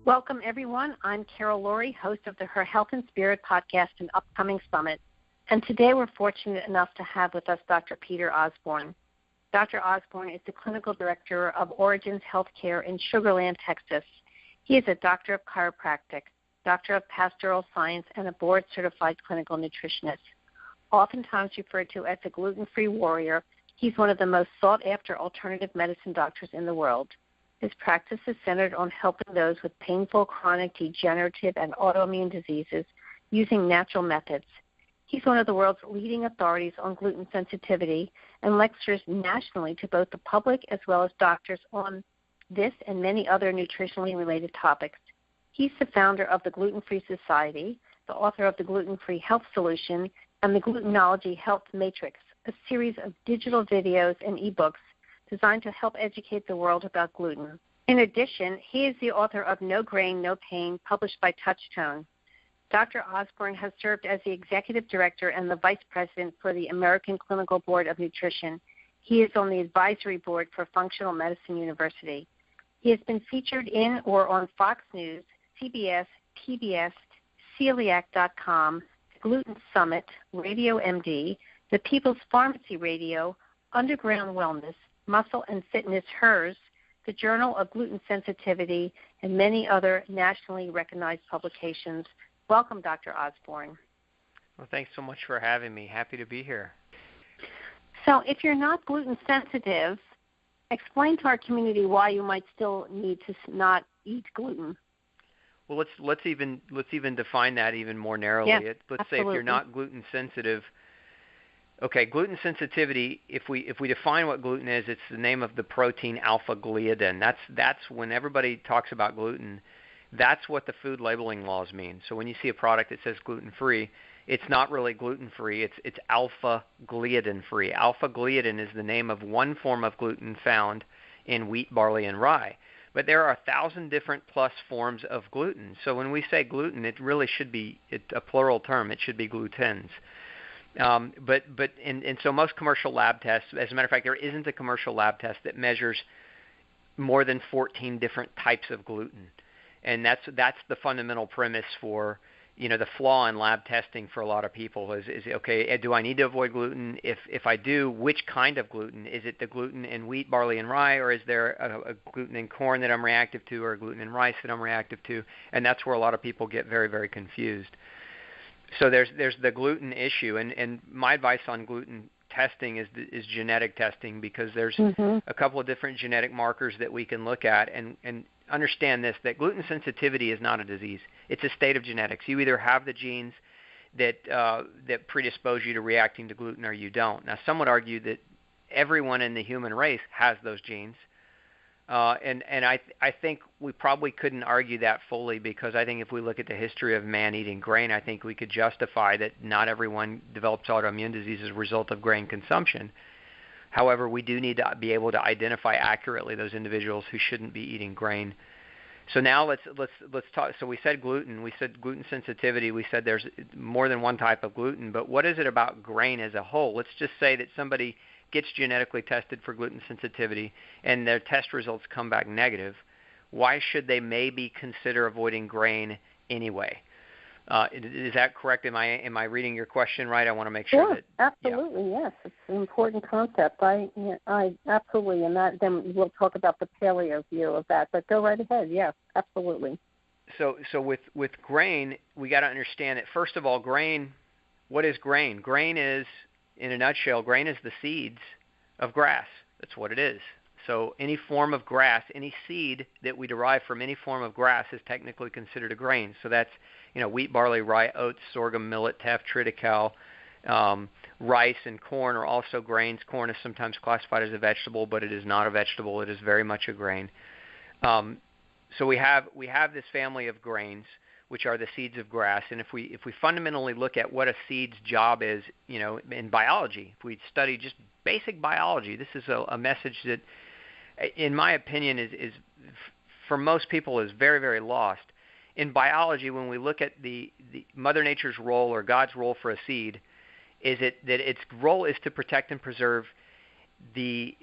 Welcome, everyone. I'm Carol Laurie, host of the Her Health and Spirit podcast and upcoming summit. And today we're fortunate enough to have with us Dr. Peter Osborne. Dr. Osborne is the clinical director of Origins Healthcare in Sugar Land, Texas. He is a doctor of chiropractic, doctor of pastoral science, and a board-certified clinical nutritionist. Oftentimes referred to as a gluten-free warrior, he's one of the most sought-after alternative medicine doctors in the world. His practice is centered on helping those with painful, chronic, degenerative, and autoimmune diseases using natural methods. He's one of the world's leading authorities on gluten sensitivity and lectures nationally to both the public as well as doctors on this and many other nutritionally related topics. He's the founder of the Gluten-Free Society, the author of the Gluten-Free Health Solution, and the Glutenology Health Matrix, a series of digital videos and ebooks designed to help educate the world about gluten. In addition, he is the author of No Grain, No Pain, published by Touchtone. Dr. Osborne has served as the executive director and the vice president for the American Clinical Board of Nutrition. He is on the advisory board for Functional Medicine University. He has been featured in or on Fox News, CBS, PBS, Celiac.com, Gluten Summit, Radio MD, the People's Pharmacy Radio, Underground Wellness, Muscle and Fitness HERS, the Journal of Gluten Sensitivity, and many other nationally recognized publications. Welcome, Dr. Osborne. Well, thanks so much for having me. Happy to be here. So if you're not gluten sensitive, explain to our community why you might still need to not eat gluten. Well, let's even define that even more narrowly. Yeah, let's absolutely. say if you're not gluten sensitive. Okay, gluten sensitivity, if we define what gluten is, it's the name of the protein alpha-gliadin. That's when everybody talks about gluten, that's what the food labeling laws mean. So when you see a product that says gluten-free, it's not really gluten-free, it's alpha-gliadin-free. Alpha-gliadin is the name of one form of gluten found in wheat, barley, and rye. But there are 1,000 different plus forms of gluten. So when we say gluten, it really should be a plural term. It should be glutens. So most commercial lab tests, as a matter of fact, there isn't a commercial lab test that measures more than 14 different types of gluten, and that's the fundamental premise for the flaw in lab testing for a lot of people is okay, do I need to avoid gluten? If I do, which kind of gluten? Is it the gluten in wheat, barley, and rye, or is there a gluten in corn that I'm reactive to, or a gluten in rice that I'm reactive to? And that's where a lot of people get very, very confused. So there's the gluten issue, and my advice on gluten testing is genetic testing, because there's a couple of different genetic markers that we can look at and understand this, that gluten sensitivity is not a disease. It's a state of genetics. You either have the genes that predispose you to reacting to gluten, or you don't. Now, some would argue that everyone in the human race has those genes. And I think we probably couldn't argue that fully, because I think if we look at the history of man eating grain, I think we could justify that not everyone develops autoimmune disease as a result of grain consumption. However, we do need to be able to identify accurately those individuals who shouldn't be eating grain. So now let's talk. So we said gluten, we said gluten sensitivity, we said there's more than one type of gluten, but what is it about grain as a whole? Let's just say that somebody gets genetically tested for gluten sensitivity and their test results come back negative. Why should they maybe consider avoiding grain anyway? Is that correct? Am I reading your question right? I want to make sure that. Absolutely, yes. It's an important concept. I absolutely, and then we'll talk about the paleo view of that. But go right ahead. Yes, absolutely. So with grain, we got to understand that first of all, grain. What is grain? Grain is, in a nutshell, grain is the seeds of grass. That's what it is. So any form of grass, any seed that we derive from any form of grass is technically considered a grain. So that's wheat, barley, rye, oats, sorghum, millet, teff, triticale, rice, and corn are also grains. Corn is sometimes classified as a vegetable, but it is not a vegetable. It is very much a grain. So we have this family of grains, which are the seeds of grass. And if we fundamentally look at what a seed's job is, in biology, if we study just basic biology, this is a message that, in my opinion, is for most people is very, very lost. In biology, when we look at the Mother Nature's role or God's role for a seed, is that its role is to protect and preserve the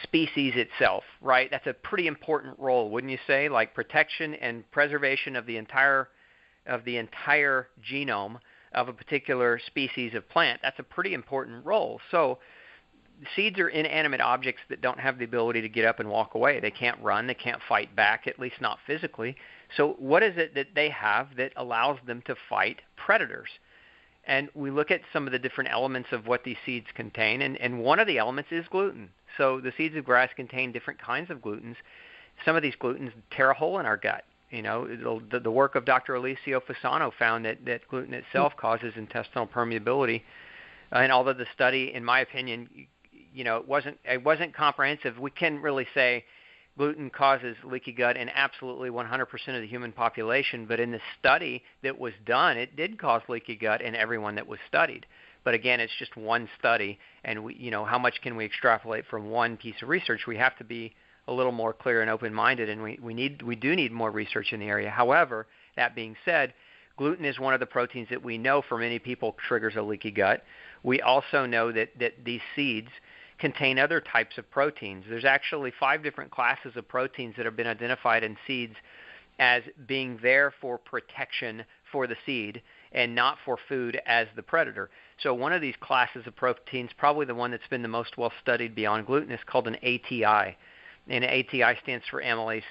species itself, right? That's a pretty important role, wouldn't you say? Like protection and preservation of the entire genome of a particular species of plant. That's a pretty important role. So seeds are inanimate objects that don't have the ability to get up and walk away. They can't run. They can't fight back, at least not physically. So what is it that they have that allows them to fight predators? And we look at some of the different elements of what these seeds contain, and one of the elements is gluten. So the seeds of grass contain different kinds of glutens. Some of these glutens tear a hole in our gut. You know, the work of Dr. Alessio Fasano found that gluten itself causes intestinal permeability. And although the study, in my opinion, you know, it wasn't comprehensive, we can really say gluten causes leaky gut in absolutely 100% of the human population. But in the study that was done, it did cause leaky gut in everyone that was studied. But again, it's just one study, and we, you know, how much can we extrapolate from one piece of research? We have to be a little more clear and open-minded, and we do need more research in the area. However, that being said, gluten is one of the proteins that we know for many people triggers a leaky gut. We also know that these seeds contain other types of proteins. There's actually 5 different classes of proteins that have been identified in seeds as being there for protection for the seed and not for food as the predator. So one of these classes of proteins, probably the one that's been the most well studied beyond gluten, is called an ATI. And ATI stands for amylase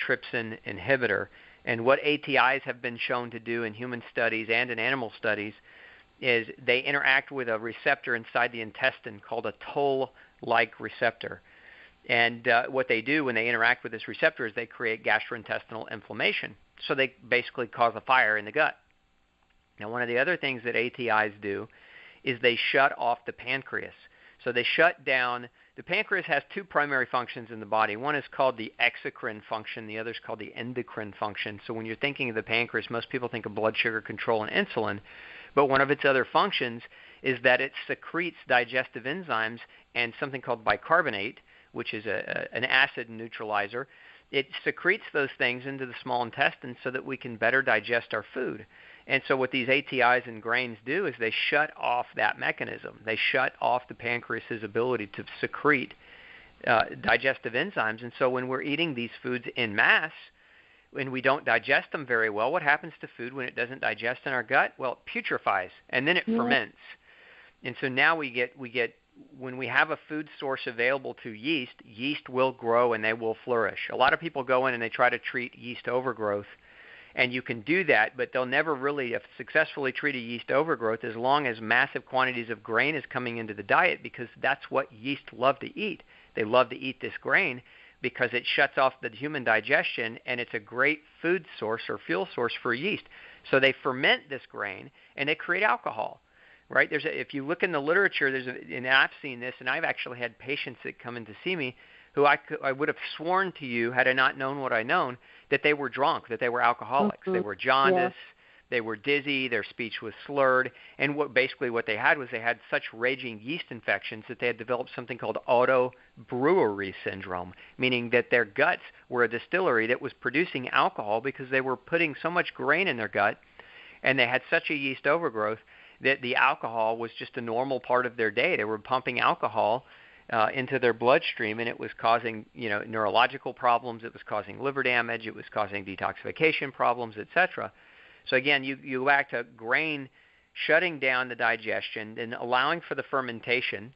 trypsin inhibitor. And what ATIs have been shown to do in human studies and in animal studies is they interact with a receptor inside the intestine called a toll-like receptor. And what they do when they interact with this receptor is they create gastrointestinal inflammation. So they basically cause a fire in the gut. Now, one of the other things that ATIs do is they shut off the pancreas. So they shut down. The pancreas has 2 primary functions in the body. One is called the exocrine function. The other is called the endocrine function. So when you're thinking of the pancreas, most people think of blood sugar control and insulin. But one of its other functions is that it secretes digestive enzymes and something called bicarbonate, which is an acid neutralizer. It secretes those things into the small intestine so that we can better digest our food. And so what these ATIs and grains do is they shut off that mechanism. They shut off the pancreas's ability to secrete digestive enzymes. And so when we're eating these foods in mass, when we don't digest them very well, what happens to food when it doesn't digest in our gut? Well, it putrefies, and then it ferments. And so now we get when we have a food source available to yeast, yeast will grow and they will flourish. A lot of people go in and they try to treat yeast overgrowth, and you can do that, but they'll never really successfully treat a yeast overgrowth as long as massive quantities of grain is coming into the diet, because that's what yeast love to eat. They love to eat this grain because it shuts off the human digestion, and it's a great food source or fuel source for yeast. So they ferment this grain, and they create alcohol, right? If you look in the literature, and I've seen this, and I've actually had patients that come in to see me who I would have sworn to you, had I not known what I known, that they were drunk, that they were alcoholics. They were jaundiced, they were dizzy, their speech was slurred, and what they had was they had such raging yeast infections that they had developed something called auto-brewery syndrome, meaning that their guts were a distillery that was producing alcohol because they were putting so much grain in their gut, and they had such a yeast overgrowth that the alcohol was just a normal part of their day. They were pumping alcohol into their bloodstream, and it was causing, neurological problems. It was causing liver damage. It was causing detoxification problems, etc. So again, you go back to grain shutting down the digestion and allowing for the fermentation,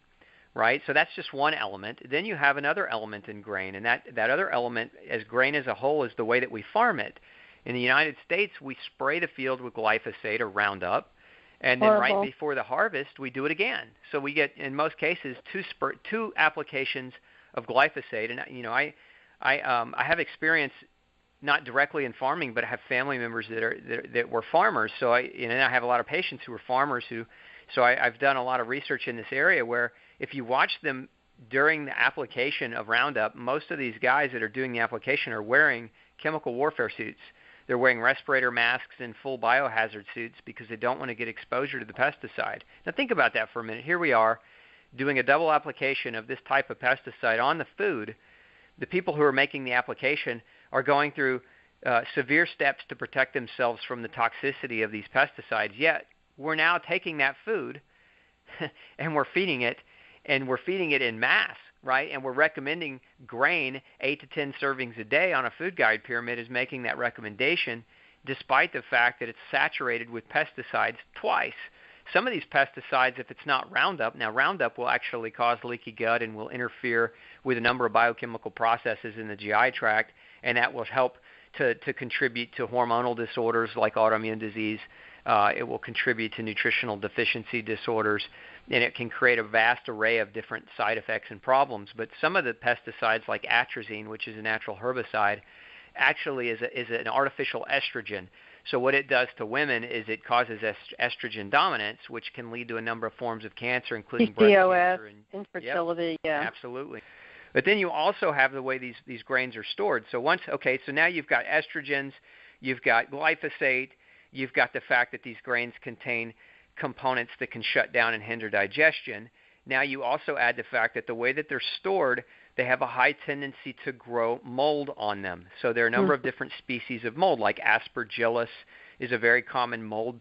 right? So that's just one element. Then you have another element in grain, and that other element, as grain as a whole, is the way that we farm it. In the United States, we spray the field with glyphosate or Roundup, and then right before the harvest, we do it again. So we get, in most cases, two applications of glyphosate. And I have experience not directly in farming, but I have family members that were farmers. So I have a lot of patients who are farmers I've done a lot of research in this area where if you watch them during the application of Roundup, most of these guys that are doing the application are wearing chemical warfare suits. They're wearing respirator masks and full biohazard suits because they don't want to get exposure to the pesticide. Now think about that for a minute. Here we are doing a double application of this type of pesticide on the food. The people who are making the application are going through severe steps to protect themselves from the toxicity of these pesticides, yet we're now taking that food and we're feeding it in mass right? And we're recommending grain 8 to 10 servings a day on a food guide pyramid is making that recommendation, despite the fact that it's saturated with pesticides twice. Some of these pesticides, if it's not Roundup, now Roundup will actually cause leaky gut and will interfere with a number of biochemical processes in the GI tract, and that will help to contribute to hormonal disorders like autoimmune disease. It will contribute to nutritional deficiency disorders, and it can create a vast array of different side effects and problems. But some of the pesticides like atrazine, which is a natural herbicide, actually is an artificial estrogen. So what it does to women is it causes estrogen dominance, which can lead to a number of forms of cancer, including breast cancer and infertility. Yeah, absolutely. But then you also have the way these grains are stored. So so now you've got estrogens, you've got glyphosate, you've got the fact that these grains contain components that can shut down and hinder digestion. Now you also add the fact that the way that they're stored, they have a high tendency to grow mold on them. So there are a number of different species of mold, like Aspergillus is a very common mold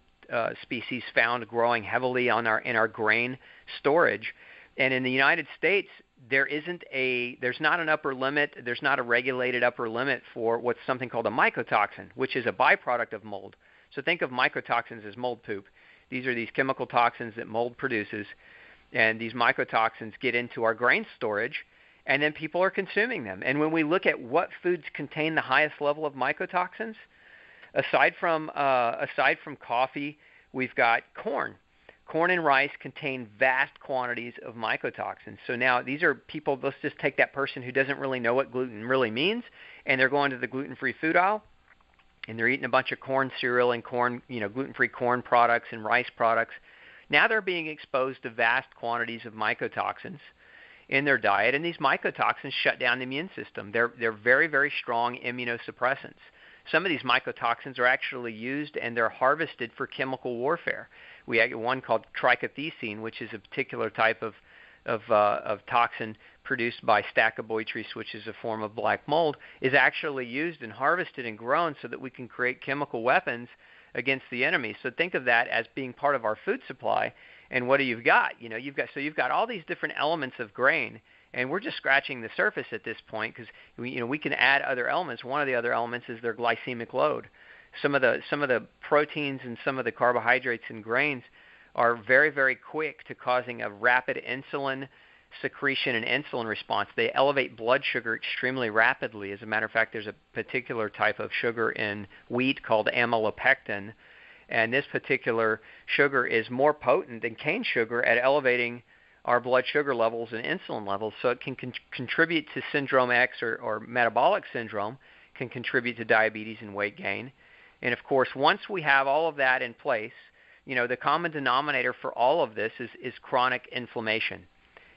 species found growing heavily in our grain storage. And in the United States, there's not an upper limit, there's not a regulated upper limit for what's something called a mycotoxin, which is a byproduct of mold. So think of mycotoxins as mold poop. These are these chemical toxins that mold produces, and these mycotoxins get into our grain storage, and then people are consuming them. And when we look at what foods contain the highest level of mycotoxins, aside from coffee, we've got corn. Corn and rice contain vast quantities of mycotoxins. So now these are people, let's just take that person who doesn't really know what gluten really means, and they're going to the gluten-free food aisle, and they're eating a bunch of corn cereal and corn, gluten-free corn products and rice products. Now they're being exposed to vast quantities of mycotoxins in their diet, and these mycotoxins shut down the immune system. They're very, very strong immunosuppressants. Some of these mycotoxins are actually used and they're harvested for chemical warfare. We have one called trichothecene, which is a particular type of toxin produced by Stachybotrys, which is a form of black mold, is actually used and harvested and grown so that we can create chemical weapons against the enemy. So think of that as being part of our food supply. And what do you've got? You've got all these different elements of grain, and we're just scratching the surface at this point because we can add other elements. One of the other elements is their glycemic load. Some of the proteins and some of the carbohydrates in grains are very, very quick to causing a rapid insulin secretion and insulin response. They elevate blood sugar extremely rapidly. As a matter of fact, there's a particular type of sugar in wheat called amylopectin, and this particular sugar is more potent than cane sugar at elevating our blood sugar levels and insulin levels. So it can contribute to syndrome X or metabolic syndrome, can contribute to diabetes and weight gain. And of course, once we have all of that in place, the common denominator for all of this is chronic inflammation.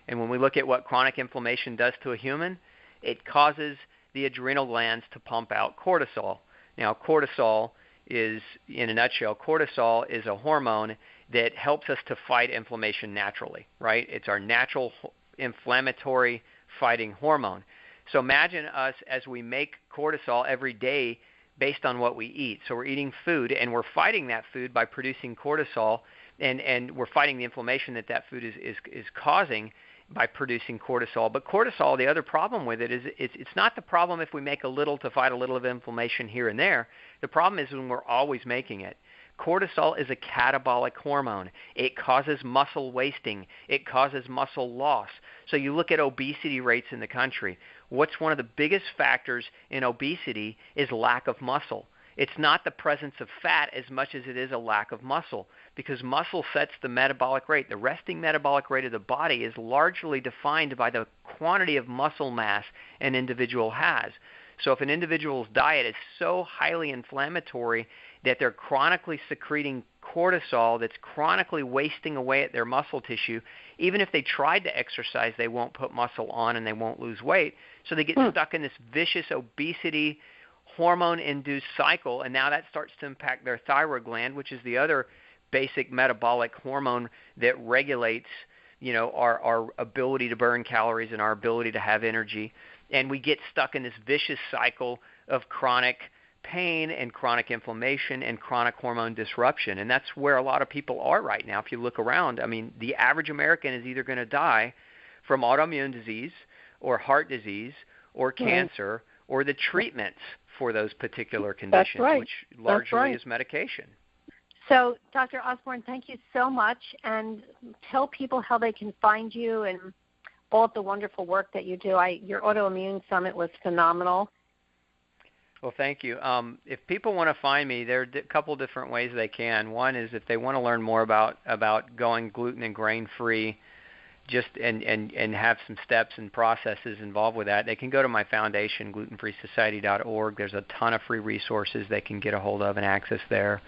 And when we look at what chronic inflammation does to a human, it causes the adrenal glands to pump out cortisol. Now, cortisol is, in a nutshell, cortisol is a hormone that helps us to fight inflammation naturally, right? It's our natural inflammatory fighting hormone. So imagine us as we make cortisol every day based on what we eat. So we're eating food, and we're fighting that food by producing cortisol, and we're fighting the inflammation that food is causing by producing cortisol. But cortisol, the other problem with it is it's not the problem if we make a little to fight a little of inflammation here and there. The problem is when we're always making it. Cortisol is a catabolic hormone. It causes muscle wasting. It causes muscle loss. So you look at obesity rates in the country. What's one of the biggest factors in obesity is lack of muscle. It's not the presence of fat as much as it is a lack of muscle, because muscle sets the metabolic rate. The resting metabolic rate of the body is largely defined by the quantity of muscle mass an individual has. So if an individual's diet is so highly inflammatory that they're chronically secreting cortisol that's chronically wasting away at their muscle tissue, even if they tried to exercise, they won't put muscle on and they won't lose weight. So they get stuck in this vicious obesity hormone-induced cycle, and now that starts to impact their thyroid gland, which is the other basic metabolic hormone that regulates, our ability to burn calories and our ability to have energy. And we get stuck in this vicious cycle of chronic pain and chronic inflammation and chronic hormone disruption. And that's where a lot of people are right now. If you look around, the average American is either going to die from autoimmune disease, or heart disease or cancer or the treatments for those particular conditions, which largely is medication. So, Dr. Osborne, thank you so much, and tell people how they can find you and all of the wonderful work that you do. Your autoimmune summit was phenomenal. Well, thank you. If people want to find me, there are a couple different ways they can. One is if they want to learn more about going gluten and grain-free, and have some steps and processes involved with that, they can go to my foundation, glutenfreesociety.org. There's a ton of free resources they can get a hold of and access there.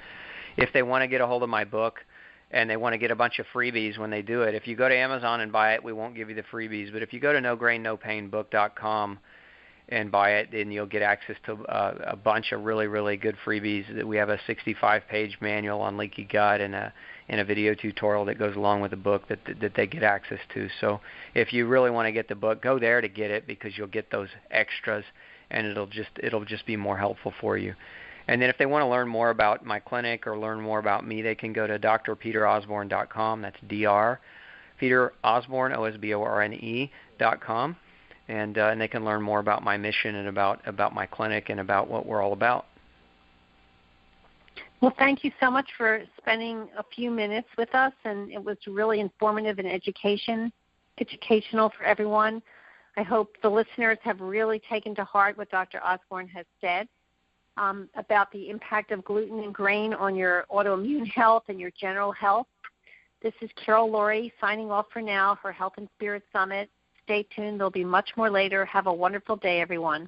If they want to get a hold of my book and they want to get a bunch of freebies when they do it, if you go to Amazon and buy it, we won't give you the freebies. But if you go to nograinnopainbook.com and buy it, then you'll get access to a bunch of really, really good freebies. We have a 65-page manual on leaky gut and a video tutorial that goes along with the book that they get access to. So if you really want to get the book, go there to get it, because you'll get those extras, and it'll just be more helpful for you. And then if they want to learn more about my clinic or learn more about me, they can go to drpeterosborne.com. That's Dr. Peter Osborne, OSBORNE.com. And they can learn more about my mission and about my clinic and about what we're all about. Well, thank you so much for spending a few minutes with us, and it was really informative and educational for everyone. I hope the listeners have really taken to heart what Dr. Osborne has said about the impact of gluten and grain on your autoimmune health and your general health. This is Carol Laurie signing off for now for Health and Spirit Summit. Stay tuned. There'll be much more later. Have a wonderful day, everyone.